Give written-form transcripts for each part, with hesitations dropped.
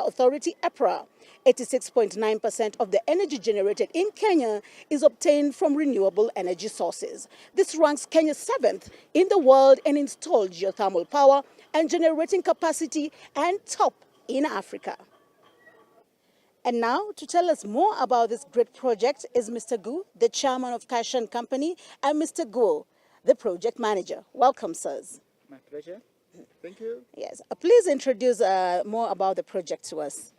Authority (EPRA). 86.9% of the energy generated in Kenya is obtained from renewable energy sources. This ranks Kenya 7th in the world in installed geothermal power and generating capacity and top in Africa. And now, to tell us more about this great project is Mr. Gu, the chairman of Kaishan Company, and Mr. Guo, the project manager. Welcome, sirs. My pleasure. Thank you. Yes. Please introduce more about the project to us.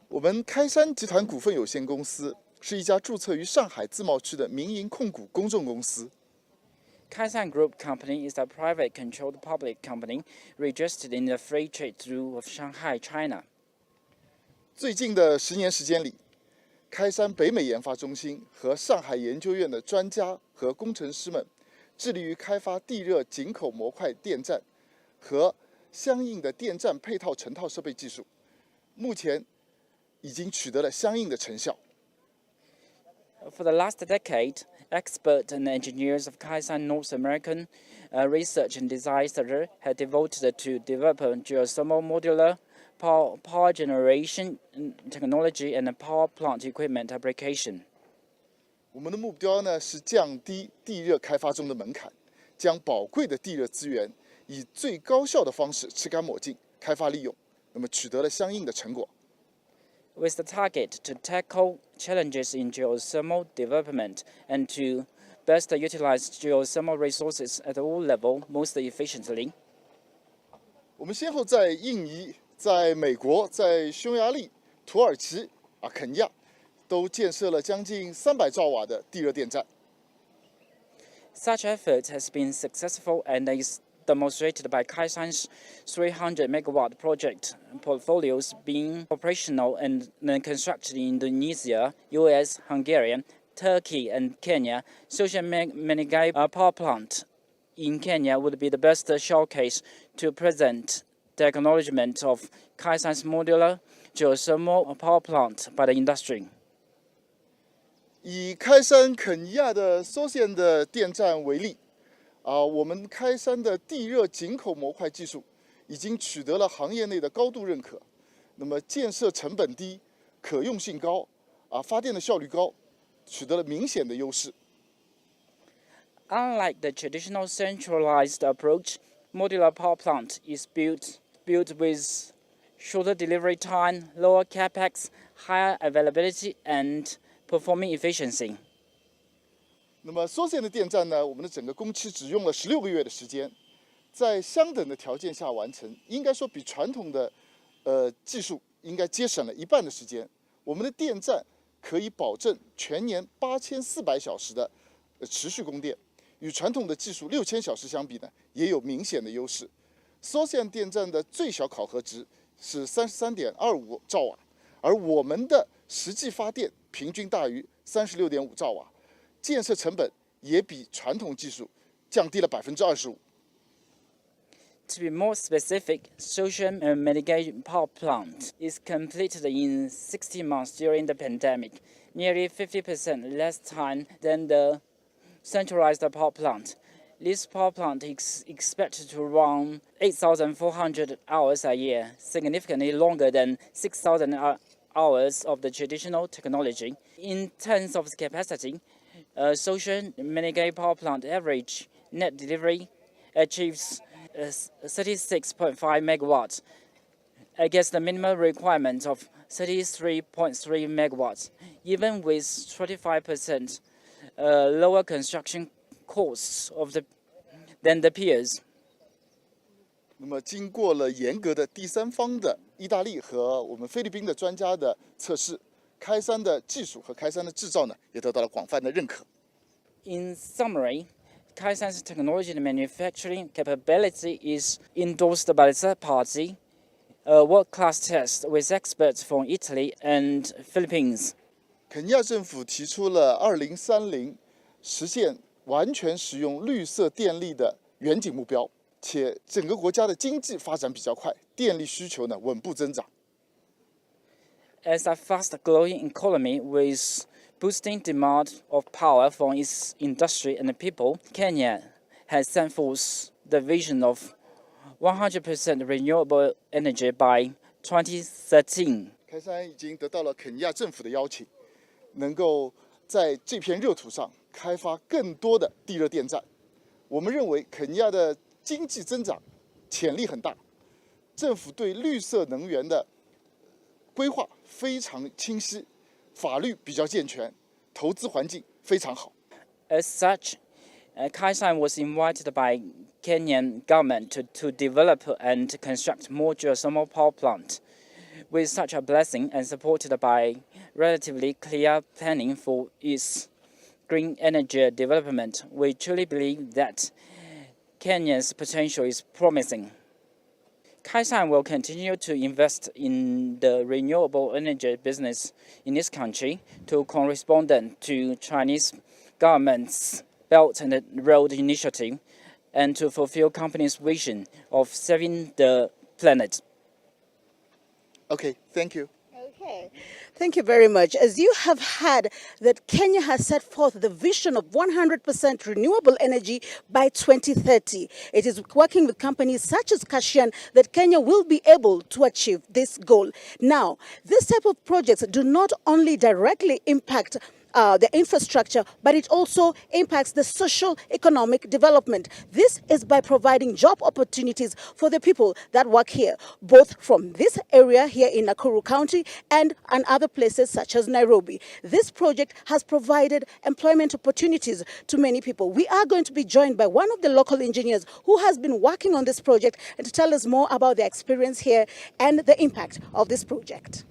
我们开山集团股份有限公司是一家注册于上海自贸区的民营控股公众公司。Kaisan Group Company is a private-controlled public company registered in the Free Trade Zone of Shanghai, China. 最近的10年时间里，开山北美研发中心和上海研究院的专家和工程师们致力于开发地热井口模块电站和相应的电站配套成套设备技术，目前已经取得了相应的成效。For the last decade, experts and engineers of Kaisan North American Research and Design Center have devoted to develop geothermal modular power generation technology and power plant equipment application. 我们的目标呢是降低地热开发中的门槛，将宝贵的地热资源以最高效的方式吃干抹净，开发利用，那么取得了相应的成果。With the target to tackle challenges in geothermal development and to best utilize geothermal resources at all levels most efficiently. 我们先后在印尼、在美国、在匈牙利、土耳其、肯亚，都建设了将近300兆瓦的地热电站。Such effort has been successful and is demonstrated by Kaisan's 300 megawatt project portfolios being operational and constructed in Indonesia, US, Hungary, Turkey, and Kenya. Such a mega power plant in Kenya would be the best showcase to present the acknowledgement of Kaisan's modular geothermal power plant by the industry. 以开山肯尼亚的苏县的电站为例，我们开山的地热井口模块技术已经取得了行业内的高度认可。那么建设成本低，可用性高，发电的效率高，取得了明显的优势。Unlike the traditional centralized approach, modular power plant is built with shorter delivery time, lower capex, higher availability, and performing efficiency. 那么苏县的电站呢，我们的整个工期只用了16个月的时间，在相等的条件下完成，应该说比传统的技术应该节省了1半的时间。我们的电站可以保证全年8400小时的持续供电，与传统的技术6000小时相比呢，也有明显的优势。苏县电站的最小考核值是33.25兆瓦，而我们的实际发电平均大于36.5兆瓦。建设成本也比传统技术降低了25%。To be more specific, Social Mitigation Power Plant is completed in 60 months during the pandemic, nearly 50% less time than the centralized power plant. This power plant is expected to run 8,400 hours a year, significantly longer than 6,000 hours of the traditional technology. In terms of capacity, Social Mitigation Power Plant average net delivery achieves 36.5 megawatts against the minimum requirement of 33.3 megawatts, even with 25% lower construction costs than the peers. 那么，经过了严格的第三方的意大利和我们菲律宾的专家的测试，开山的技术和开山的制造呢，也得到了广泛的认可。In summary, Kaisan's technology and manufacturing capability is endorsed by the third party, a world-class test with experts from Italy and Philippines. 肯尼亚政府提出了2030实现完全使用绿色电力的远景目标，且整个国家的经济发展比较快，电力需求呢稳步增长。As a fast-growing economy with boosting demand of power from its industry and people, Kenya has set forth the vision of 100% renewable energy by 2013. 开山已经得到了肯尼亚政府的邀请，能够在这片热土上开发更多的地热电站。我们认为肯尼亚的经济增长潜力很大，政府对绿色能源的规划非常清晰，法律比较健全，投资环境非常好。As such, Kaishan was invited by Kenyan government to develop and construct more geothermal power plant. With such a blessing and supported by relatively clear planning for its green energy development, we truly believe that Kenya's potential is promising. Kaishan will continue to invest in the renewable energy business in this country to correspond to Chinese government's Belt and Road Initiative and to fulfill company's vision of saving the planet. Okay, thank you. Okay, thank you very much. As you have heard that Kenya has set forth the vision of 100% renewable energy by 2030. It is working with companies such as Kashian that Kenya will be able to achieve this goal. Now, this type of projects do not only directly impact the infrastructure, but it also impacts the social economic development. This is by providing job opportunities for the people that work here, both from this area here in Nakuru County and other places such as Nairobi. This project has provided employment opportunities to many people. We are going to be joined by one of the local engineers who has been working on this project and to tell us more about their experience here and the impact of this project.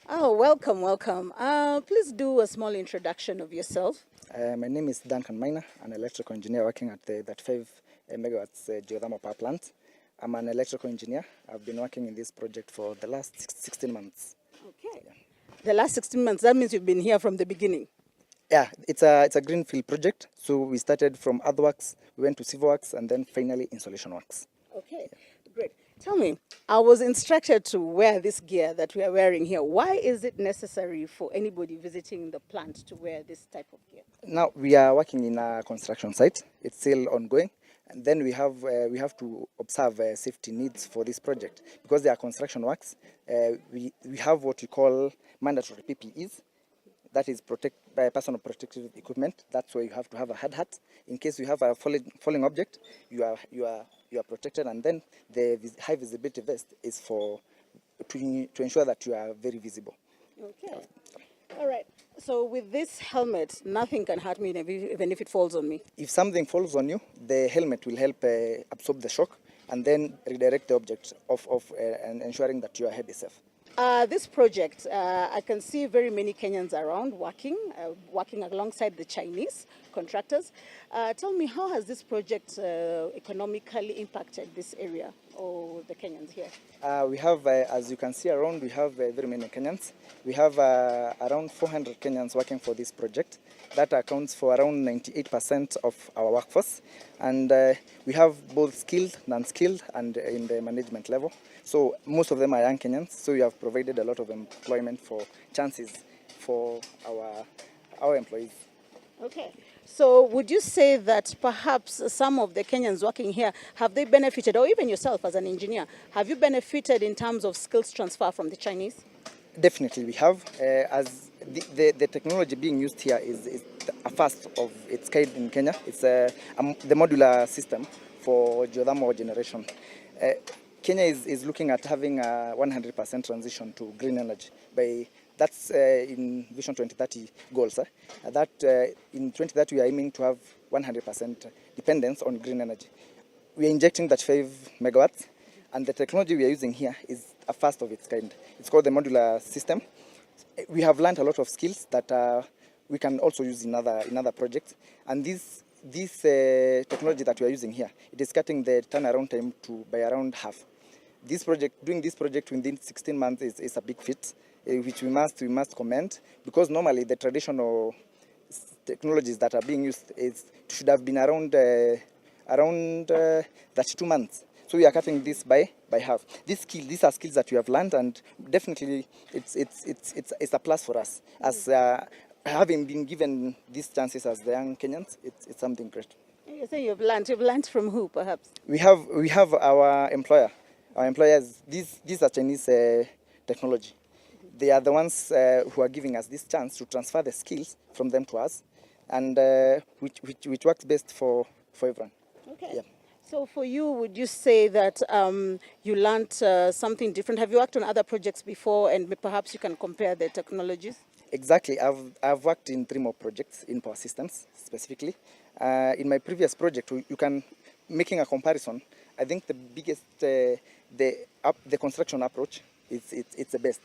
Oh, welcome, welcome. Please do a small introduction of yourself. My name is Danan, an electrical engineer working at the 35 megawatts geothermal power plant. I'm an electrical engineer. I've been working in this project for the last 16 months. Okay. Yeah. The last 16 months, that means you've been here from the beginning. Yeah, it's a greenfield project. So we started from earthworks, we went to civil works, and then finally installation works. Okay, great. Tell me, I was instructed to wear this gear that we are wearing here. Why is it necessary for anybody visiting the plant to wear this type of gear? Now we are working in a construction site. It's still ongoing. And then we have to observe safety needs for this project. Because they are construction works, we have what we call mandatory PPEs. That is personal protective equipment. That's why you have to have a hard hat. In case you have a falling object, you are protected. And then the high visibility vest is to ensure that you are very visible. Okay. All right. So with this helmet, nothing can hurt me even if it falls on me. If something falls on you, the helmet will help absorb the shock and then redirect the object and ensuring that your head is safe. This project, I can see very many Kenyans around working alongside the Chinese contractors. Tell me, how has this project economically impacted this area or the Kenyans here? We have, as you can see around, we have very many Kenyans. We have around 400 Kenyans working for this project. That accounts for around 98% of our workforce. And we have both skilled, non-skilled, and in the management level. So most of them are young Kenyans. So we have provided a lot of employment chances for our employees. Okay. So would you say that perhaps some of the Kenyans working here, have they benefited, or even yourself as an engineer, have you benefited in terms of skills transfer from the Chinese? Definitely we have. As the technology being used here is a first of its kind in Kenya. It's the modular system for geothermal generation. Kenya is looking at having a 100% transition to green energy. That's in Vision 2030 goals. That in 2030 we are aiming to have 100% dependence on green energy. We are injecting that 5 megawatts, and the technology we are using here is a first of its kind. It's called the modular system. We have learned a lot of skills that we can also use in other projects. And this technology that we are using here, it is cutting the turnaround time by around half. Doing this project within 16 months is a big feat, which we must commend, because normally the traditional technologies that are being used should have been around 32 months. So we are cutting this by half. These are skills that we have learned, and definitely it's a plus for us as having been given these chances as the young Kenyans. It's something great. You say you've learned. You've learned from who, perhaps? We have our employer. Our employers. These are Chinese technology. They are the ones who are giving us this chance to transfer the skills from them to us, and which works best for everyone. Okay. Yeah. So for you, would you say that you learned something different? Have you worked on other projects before, and perhaps you can compare the technologies? Exactly. I've worked in 3 more projects in power systems specifically. In my previous project, you can making a comparison. I think the biggest the construction approach it's the best.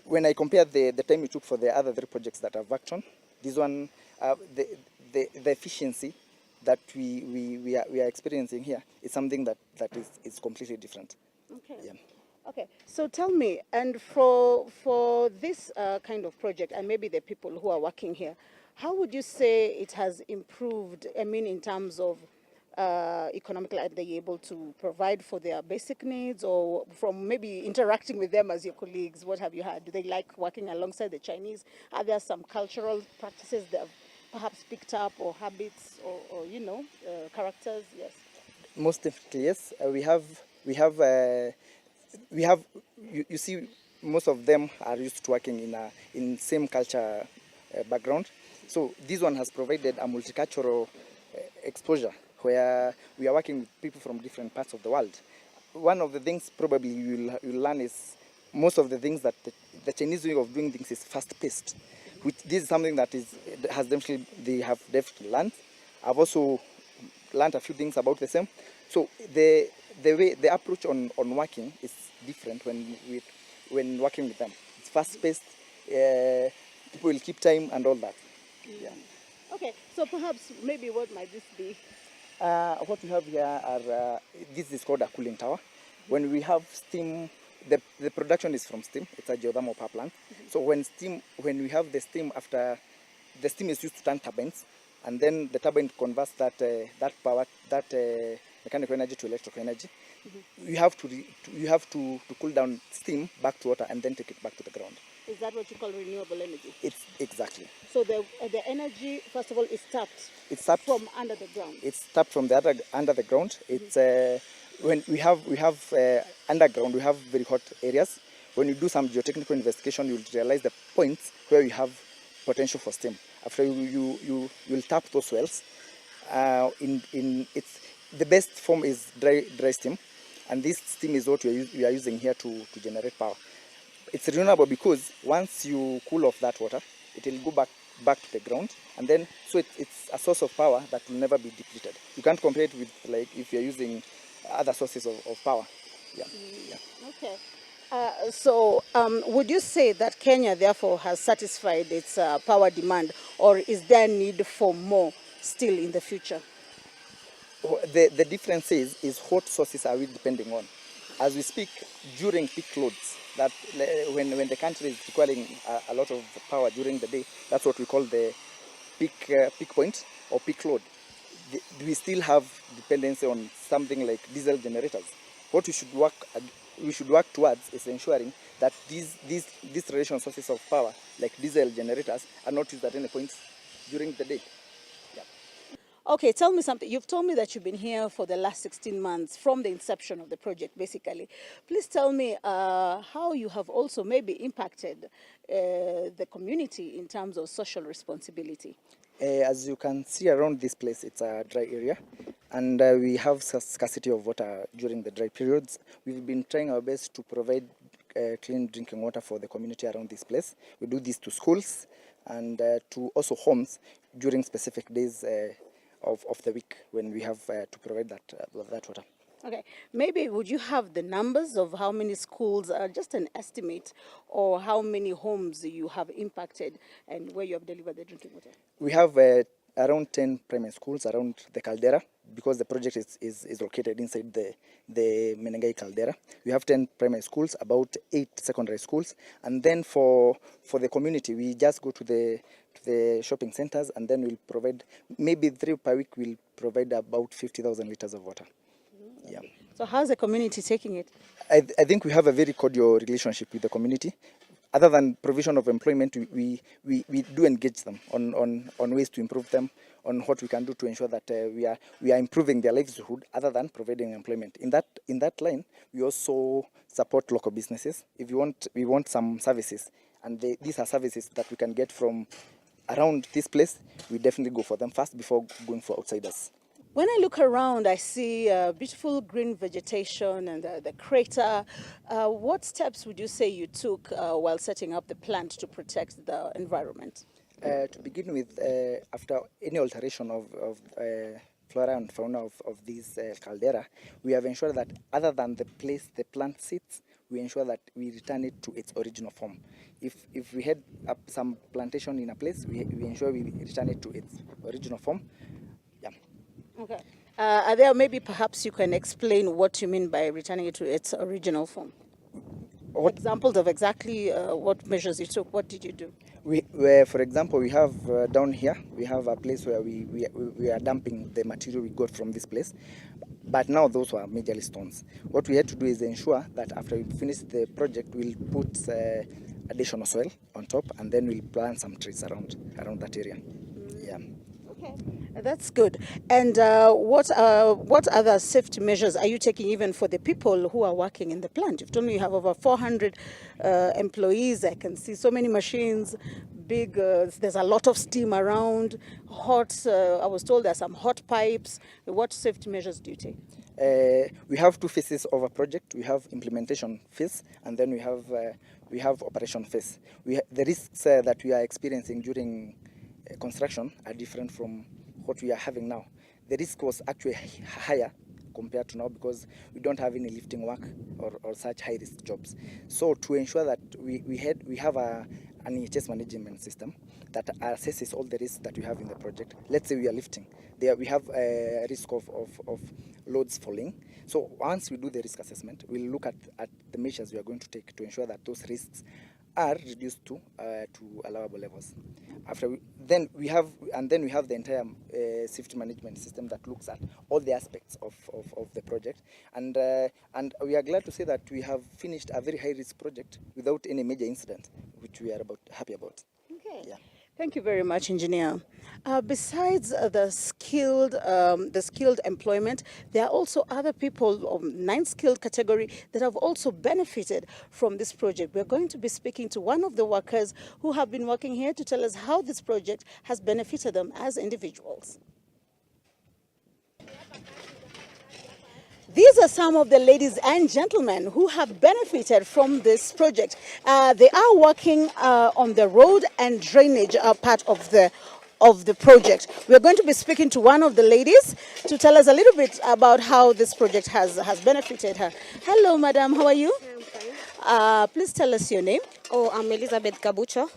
When I compare the time it took for the other 3 projects that I've worked on, this one the efficiency that we are experiencing here is something that is completely different. Okay. Yeah. Okay, so tell me, and for this kind of project, and maybe the people who are working here, how would you say it has improved? I mean, in terms of economically, are they able to provide for their basic needs, or from maybe interacting with them as your colleagues? What have you had? Do they like working alongside the Chinese? Are there some cultural practices that have perhaps picked up, or habits, or characters? Yes. Most definitely, yes. We have you see most of them are used to working in same culture background, so this one has provided a multicultural exposure where we are working with people from different parts of the world. One of the things probably you'll learn is most of the things that the Chinese way of doing things is fast paced, which this is something that they have definitely learned. I've also learned a few things about the same. So the approach on working is different when working with them. It's fast paced. People will keep time and all that. Yeah. Okay, so perhaps maybe what might this be? What we have here are this is called a cooling tower. When we have steam, the production is from steam. It's a geothermal power plant. So when we have the steam, after the steam is used to turn turbines, and then the turbine converts that mechanical energy to electrical energy. You have to cool down steam back to water and then take it back to the ground. Is that what you call renewable energy? It's exactly. So the energy, first of all, is tapped. It's tapped from under the ground. It's tapped from under the ground. It's when we have underground, we have very hot areas. When you do some geotechnical investigation, you'll realize the points where you have potential for steam. After you'll tap those wells. It's the best form is dry steam, and this steam is what we are using here to generate power. It's renewable because once you cool off that water, it will go back to the ground, and then so it's a source of power that will never be depleted. You can't compare it with like if you're using other sources of power. Yeah. Yeah. Okay. So would you say that Kenya therefore has satisfied its power demand, or is there need for more still in the future? The difference is what sources are we depending on. As we speak, during peak loads, that when the country is requiring a lot of power during the day, that's what we call the peak point or peak load. We still have dependency on something like diesel generators. What we should work towards is ensuring that these traditional sources of power, like diesel generators, are not used at any point during the day. Okay, tell me something. You've told me that you've been here for the last 16 months from the inception of the project, basically. Please tell me how you have also maybe impacted the community in terms of social responsibility. As you can see around this place, it's a dry area, and we have scarcity of water during the dry periods. We've been trying our best to provide clean drinking water for the community around this place. We do this to schools and to also homes during specific days of the week when we have to provide that water. Okay, maybe would you have the numbers of how many schools, just an estimate, or how many homes you have impacted and where you have delivered the drinking water? We have around 10 primary schools around the caldera, because the project is located inside the Menengai caldera. We have 10 primary schools, about 8 secondary schools, and then for the community, we just go to the shopping centers, and then we'll provide maybe 3 per week. We'll provide about 50,000 liters of water. Mm-hmm. Yeah. So how's the community taking it? I think we have a very cordial relationship with the community. Other than provision of employment, we do engage them on ways to improve them, on what we can do to ensure that we are improving their livelihood other than providing employment. In that line, we also support local businesses. If we want some services, and these are services that we can get from around this place, we definitely go for them first before going for outsiders. When I look around, I see beautiful green vegetation and the crater. What steps would you say you took while setting up the plant to protect the environment? To begin with, after any alteration of flora and fauna of this caldera, we have ensured that other than the place the plant sits, we ensure that we return it to its original form. If we had some plantation in a place, we ensure we return it to its original form. Yeah. Okay. Are there maybe perhaps you can explain what you mean by returning it to its original form? Examples of exactly what measures you took. What did you do? For example, we have down here, we have a place where we are dumping the material we got from this place. But now those were majorly stones. What we had to do is ensure that after we finish the project, we'll put additional soil on top, and then we'll plant some trees around that area. Yeah. Okay, that's good. And what other safety measures are you taking even for the people who are working in the plant? You've told me you have over 400 employees. I can see so many machines, big, there's a lot of steam around, hot, I was told there's some hot pipes. What safety measures do you take? We have two phases of a project. We have implementation phase, and then we have operation phase. The risks that we are experiencing during construction are different from what we are having now. The risk was actually higher compared to now because we don't have any lifting work or such high risk jobs. So to ensure that we have an EHS management system that assesses all the risks that we have in the project. Let's say we are lifting. There we have a risk of loads falling. So once we do the risk assessment, we'll look at the measures we are going to take to ensure that those risks are reduced to allowable levels. Then we have the entire safety management system that looks at all the aspects of the project, and we are glad to say that we have finished a very high risk project without any major incident, which we are happy about. Okay. Yeah. Thank you very much, engineer. Besides the skilled employment, there are also other people of non-skilled category that have also benefited from this project. We're going to be speaking to one of the workers who have been working here to tell us how this project has benefited them as individuals. These are some of the ladies and gentlemen who have benefited from this project. They are working on the road and drainage part of the project. We're going to be speaking to one of the ladies to tell us a little bit about how this project has benefited her. Hello, madam. How are you? I'm fine. Please tell us your name. Oh, I'm Elizabeth Kabucho.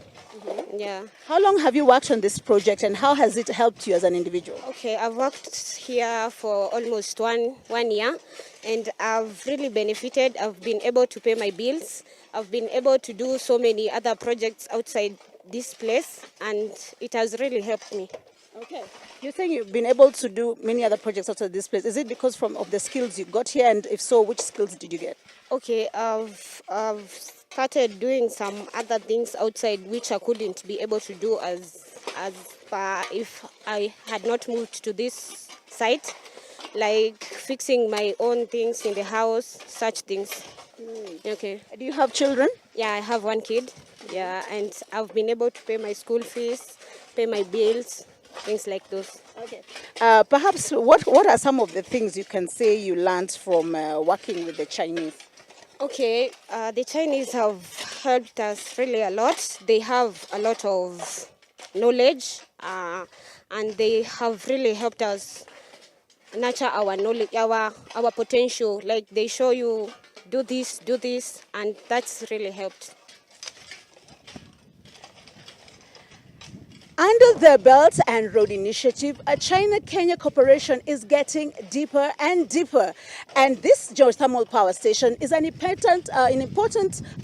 Yeah. How long have you worked on this project and how has it helped you as an individual? Okay, I've worked here for almost one year and I've really benefited. I've been able to pay my bills. I've been able to do so many other projects outside this place and it has really helped me. Okay. You're saying you've been able to do many other projects outside this place. Is it because of the skills you got here, and if so, which skills did you get? Okay, I've started doing some other things outside which I couldn't be able to do as far if I had not moved to this site, like fixing my own things in the house, such things. Okay. Do you have children? Yeah, I have one kid. Yeah, and I've been able to pay my school fees, pay my bills, things like those. Okay. Perhaps what are some of the things you can say you learned from working with the Chinese? Okay, the Chinese have helped us really a lot. They have a lot of knowledge and they have really helped us nurture our knowledge, our potential. Like they show you, do this, and that's really helped. Under the Belt and Road Initiative, a China-Kenya cooperation is getting deeper and deeper. And this geothermal power station is an important,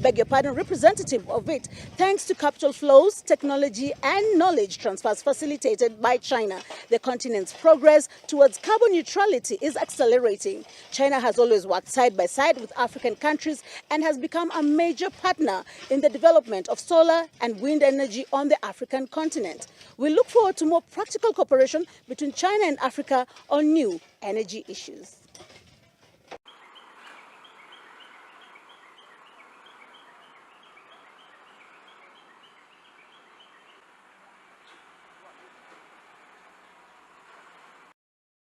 representative of it, thanks to capital flows, technology, and knowledge transfers facilitated by China. The continent's progress towards carbon neutrality is accelerating. China has always worked side by side with African countries and has become a major partner in the development of solar and wind energy on the African continent. We look forward to more practical cooperation between China and Africa on new energy issues.